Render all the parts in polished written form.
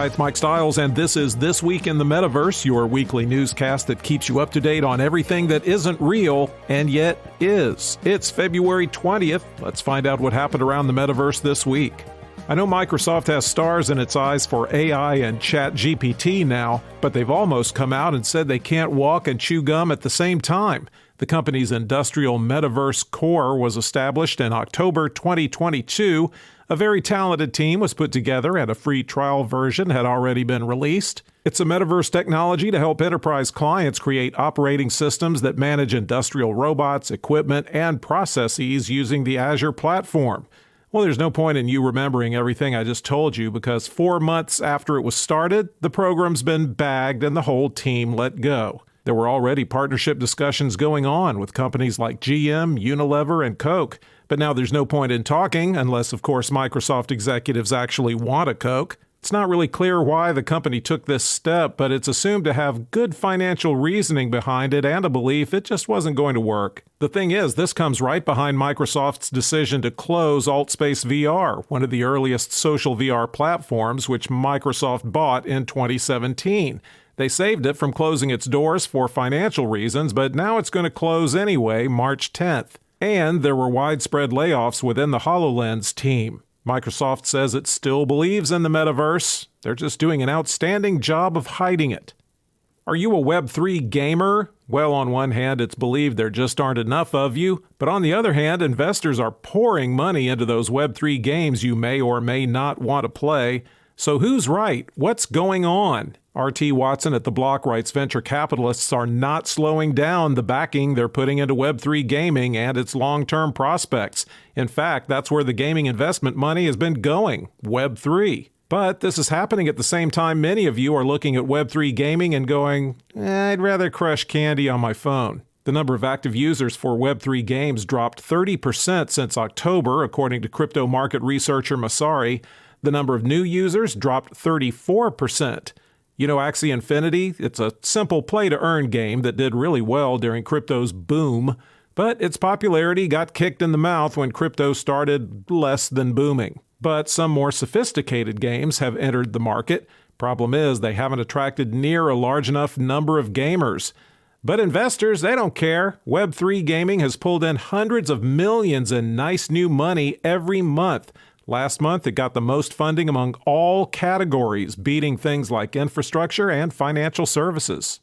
Hi, it's Mike Stiles, and this is This Week in the Metaverse, your weekly newscast that keeps you up to date on everything that isn't real and yet is. It's February 20th. Let's find out what happened around the Metaverse this week. I know Microsoft has stars in its eyes for AI and ChatGPT now, but they've almost come out and said they can't walk and chew gum at the same time. The company's industrial Metaverse core was established in October 2022. A very talented team was put together, and a free trial version had already been released. It's a Metaverse technology to help enterprise clients create operating systems that manage industrial robots, equipment, and processes using the Azure platform. Well, there's no point in you remembering everything I just told you because 4 months after it was started, the program's been bagged and the whole team let go. There were already partnership discussions going on with companies like GM, Unilever, and Coke. But now there's no point in talking unless, of course, Microsoft executives actually want a Coke. It's not really clear why the company took this step, but it's assumed to have good financial reasoning behind it and a belief it just wasn't going to work. The thing is, this comes right behind Microsoft's decision to close AltSpace VR, one of the earliest social VR platforms which Microsoft bought in 2017. They saved it from closing its doors for financial reasons, but now it's going to close anyway, March 10th. And there were widespread layoffs within the HoloLens team. Microsoft says it still believes in the metaverse. They're just doing an outstanding job of hiding it. Are you a Web3 gamer? Well, on one hand, it's believed there just aren't enough of you. But on the other hand, investors are pouring money into those Web3 games you may or may not want to play. So who's right? What's going on? R.T. Watson at The Block writes venture capitalists are not slowing down the backing they're putting into Web3 gaming and its long-term prospects. In fact, that's where the gaming investment money has been going, Web3. But this is happening at the same time many of you are looking at Web3 gaming and going, I'd rather crush candy on my phone. The number of active users for Web3 games dropped 30% since October, according to crypto market researcher Masari. The number of new users dropped 34%. You know Axie Infinity? It's a simple play-to-earn game that did really well during crypto's boom, but its popularity got kicked in the mouth when crypto started less than booming. But some more sophisticated games have entered the market. Problem is, they haven't attracted near a large enough number of gamers. But investors, they don't care. Web3 gaming has pulled in hundreds of millions in nice new money every month. Last month, it got the most funding among all categories, beating things like infrastructure and financial services.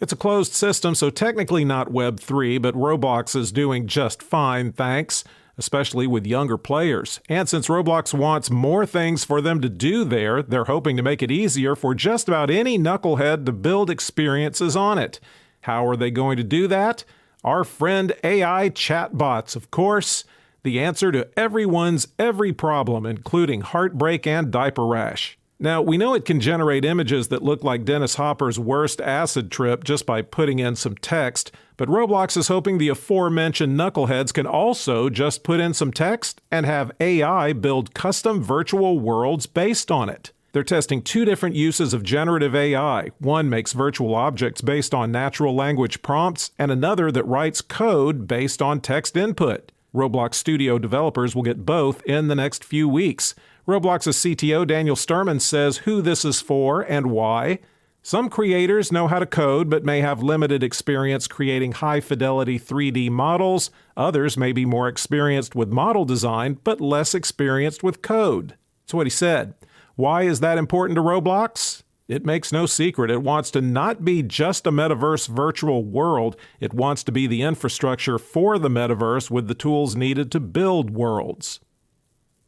It's a closed system, so technically not Web3, but Roblox is doing just fine, thanks, especially with younger players. And since Roblox wants more things for them to do there, they're hoping to make it easier for just about any knucklehead to build experiences on it. How are they going to do that? Our friend AI chatbots, of course. The answer to everyone's every problem, including heartbreak and diaper rash. Now, we know it can generate images that look like Dennis Hopper's worst acid trip just by putting in some text, but Roblox is hoping the aforementioned knuckleheads can also just put in some text and have AI build custom virtual worlds based on it. They're testing 2 different uses of generative AI. One makes virtual objects based on natural language prompts, and another that writes code based on text input. Roblox Studio developers will get both in the next few weeks. Roblox's CTO Daniel Sturman says who this is for and why. Some creators know how to code but may have limited experience creating high-fidelity 3D models. Others may be more experienced with model design but less experienced with code. That's what he said. Why is that important to Roblox? It makes no secret it wants to not be just a metaverse virtual world. It wants to be the infrastructure for the metaverse with the tools needed to build worlds.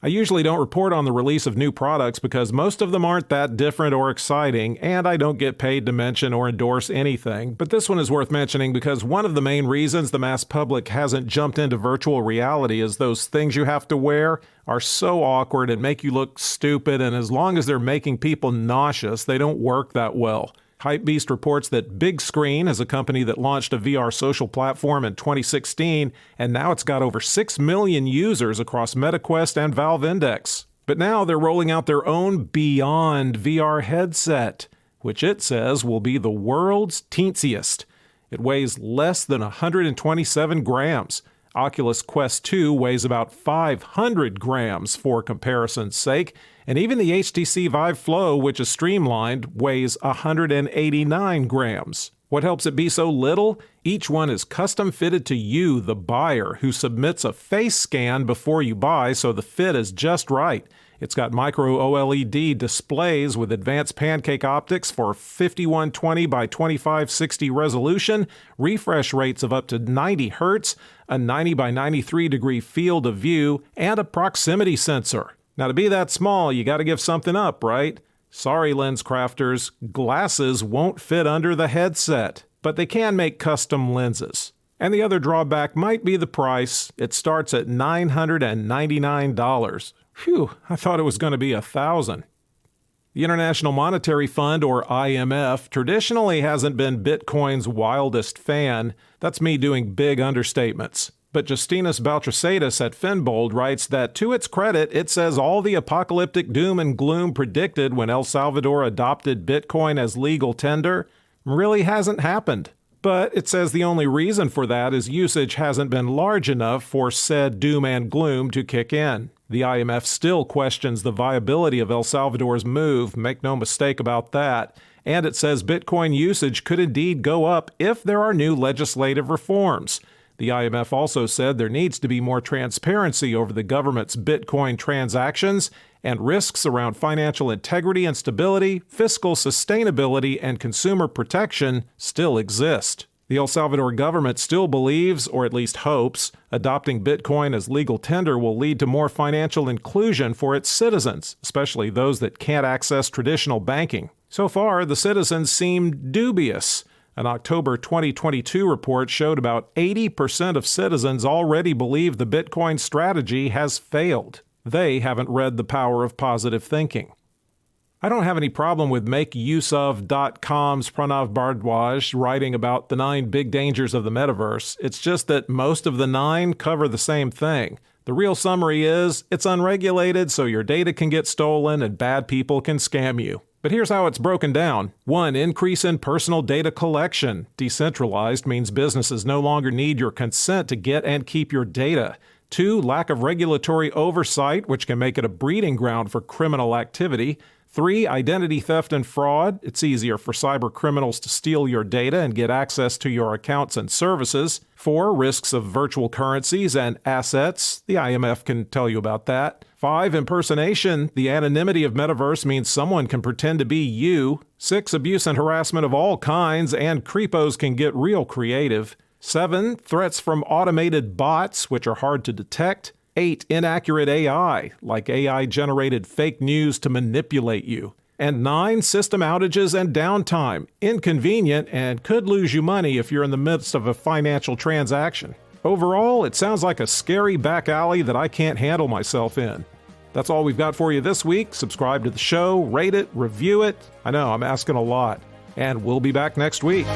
I usually don't report on the release of new products because most of them aren't that different or exciting, and I don't get paid to mention or endorse anything. But this one is worth mentioning because one of the main reasons the mass public hasn't jumped into virtual reality is those things you have to wear are so awkward and make you look stupid, and as long as they're making people nauseous, they don't work that well. Hypebeast reports that Big Screen is a company that launched a VR social platform in 2016, and now it's got over 6 million users across MetaQuest and Valve Index. But now they're rolling out their own Beyond VR headset, which it says will be the world's teensiest. It weighs less than 127 grams. Oculus Quest 2 weighs about 500 grams for comparison's sake, and even the HTC Vive Flow, which is streamlined, weighs 189 grams. What helps it be so little? Each one is custom fitted to you, the buyer, who submits a face scan before you buy so the fit is just right. It's got micro OLED displays with advanced pancake optics for 5120 by 2560 resolution, refresh rates of up to 90 Hz, a 90 by 93 degree field of view, and a proximity sensor. Now, to be that small, you got to give something up, right? Sorry, lens crafters, glasses won't fit under the headset, but they can make custom lenses. And the other drawback might be the price. It starts at $999. Phew, I thought it was going to be $1,000. The International Monetary Fund, or IMF, traditionally hasn't been Bitcoin's wildest fan. That's me doing big understatements. But Justinas Baltrasatis at Finbold writes that, to its credit, it says all the apocalyptic doom and gloom predicted when El Salvador adopted Bitcoin as legal tender really hasn't happened. But it says the only reason for that is usage hasn't been large enough for said doom and gloom to kick in. The IMF still questions the viability of El Salvador's move, make no mistake about that, and it says Bitcoin usage could indeed go up if there are new legislative reforms. The IMF also said there needs to be more transparency over the government's Bitcoin transactions, and risks around financial integrity and stability, fiscal sustainability, and consumer protection still exist. The El Salvador government still believes, or at least hopes, adopting Bitcoin as legal tender will lead to more financial inclusion for its citizens, especially those that can't access traditional banking. So far, the citizens seem dubious. An October 2022 report showed about 80% of citizens already believe the Bitcoin strategy has failed. They haven't read The Power of Positive Thinking. I don't have any problem with makeuseof.com's Pranav Bhardwaj writing about the 9 big dangers of the metaverse. It's just that most of the 9 cover the same thing. The real summary is, it's unregulated, so your data can get stolen and bad people can scam you. But here's how it's broken down. 1. Increase in personal data collection. Decentralized means businesses no longer need your consent to get and keep your data. 2. Lack of regulatory oversight, which can make it a breeding ground for criminal activity. 3. Identity theft and fraud. It's easier for cyber criminals to steal your data and get access to your accounts and services. 4. Risks of virtual currencies and assets. The IMF can tell you about that. 5. Impersonation. The anonymity of Metaverse means someone can pretend to be you. 6. Abuse and harassment of all kinds, and creepos can get real creative. 7. Threats from automated bots, which are hard to detect. 8. Inaccurate AI, like AI-generated fake news to manipulate you. And 9. System outages and downtime, inconvenient and could lose you money if you're in the midst of a financial transaction. Overall, it sounds like a scary back alley that I can't handle myself in. That's all we've got for you this week. Subscribe to the show, rate it, review it. I know, I'm asking a lot. And we'll be back next week.